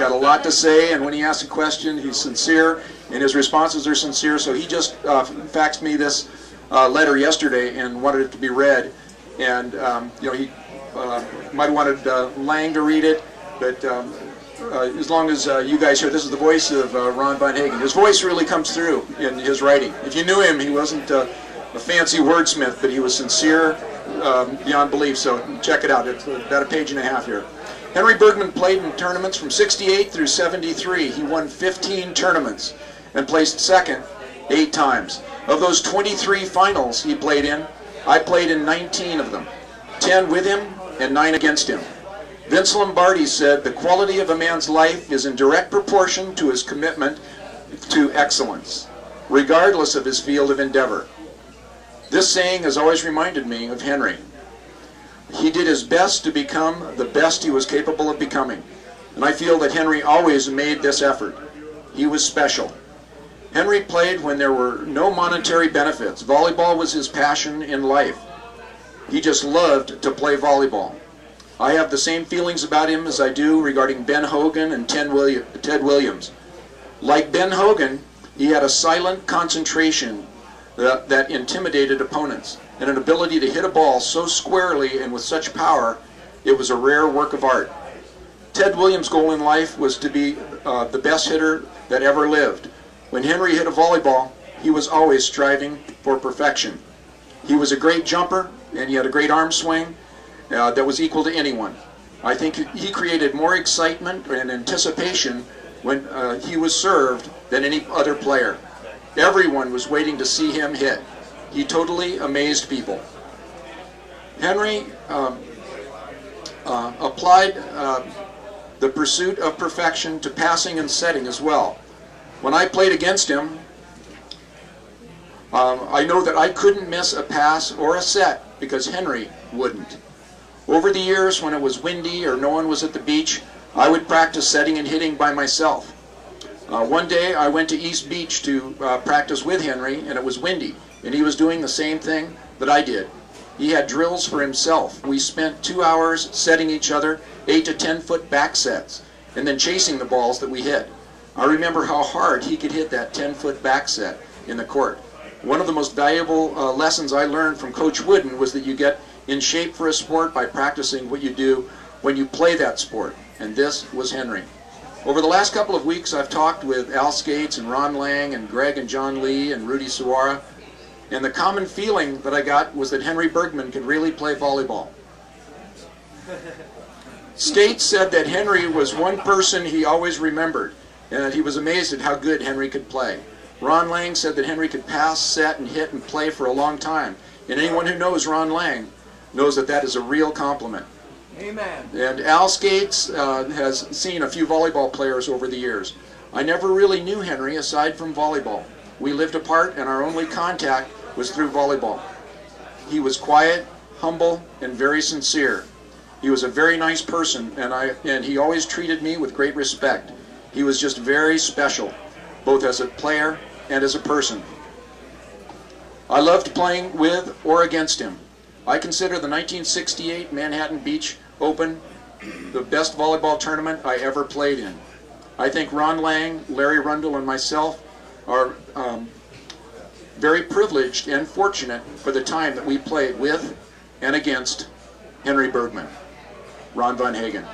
got a lot to say, and when he asks a question, he's sincere, and his responses are sincere. So he just faxed me this letter yesterday and wanted it to be read. And you know, he might have wanted Lang to read it, but as long as you guys hear, this is the voice of Ron Von Hagen. His voice really comes through in his writing. If you knew him, he wasn't a fancy wordsmith, but he was sincere beyond belief. So check it out. It's about a page and a half here. Henry Bergmann played in tournaments from 68 through 73. He won 15 tournaments and placed second 8 times. Of those 23 finals he played in, I played in 19 of them, 10 with him and 9 against him. Vince Lombardi said, "The quality of a man's life is in direct proportion to his commitment to excellence, regardless of his field of endeavor." This saying has always reminded me of Henry. He did his best to become the best he was capable of becoming, and I feel that Henry always made this effort. He was special. Henry played when there were no monetary benefits. Volleyball was his passion in life. He just loved to play volleyball. I have the same feelings about him as I do regarding Ben Hogan and Ted Williams. Like Ben Hogan, he had a silent concentration that intimidated opponents, and an ability to hit a ball so squarely and with such power, it was a rare work of art. Ted Williams' goal in life was to be the best hitter that ever lived. When Henry hit a volleyball, he was always striving for perfection. He was a great jumper, and he had a great arm swing that was equal to anyone. I think he created more excitement and anticipation when he was served than any other player. Everyone was waiting to see him hit. He totally amazed people. Henry applied the pursuit of perfection to passing and setting as well. When I played against him, I know that I couldn't miss a pass or a set because Henry wouldn't. Over the years, when it was windy or no one was at the beach, I would practice setting and hitting by myself. One day I went to East Beach to practice with Henry, and it was windy, and he was doing the same thing that I did. He had drills for himself. We spent 2 hours setting each other 8 to 10 foot back sets and then chasing the balls that we hit. I remember how hard he could hit that 10-foot back set in the court. One of the most valuable lessons I learned from Coach Wooden was that you get in shape for a sport by practicing what you do when you play that sport, and this was Henry. Over the last couple of weeks, I've talked with Al Skates and Ron Lang and Greg and Jon Lee and Rudy Suara, and the common feeling that I got was that Henry Bergmann could really play volleyball. Skates said that Henry was one person he always remembered, and that he was amazed at how good Henry could play. Ron Lang said that Henry could pass, set, and hit and play for a long time, and anyone who knows Ron Lang knows that that is a real compliment. Amen. And Al Skates has seen a few volleyball players over the years. I never really knew Henry aside from volleyball. We lived apart, and our only contact was through volleyball. He was quiet, humble, and very sincere. He was a very nice person, and he always treated me with great respect. He was just very special, both as a player and as a person. I loved playing with or against him. I consider the 1968 Manhattan Beach Open the best volleyball tournament I ever played in. I think Ron Lang, Larry Rundle, and myself are very privileged and fortunate for the time that we played with and against Henry Bergmann. Ron Von Hagen.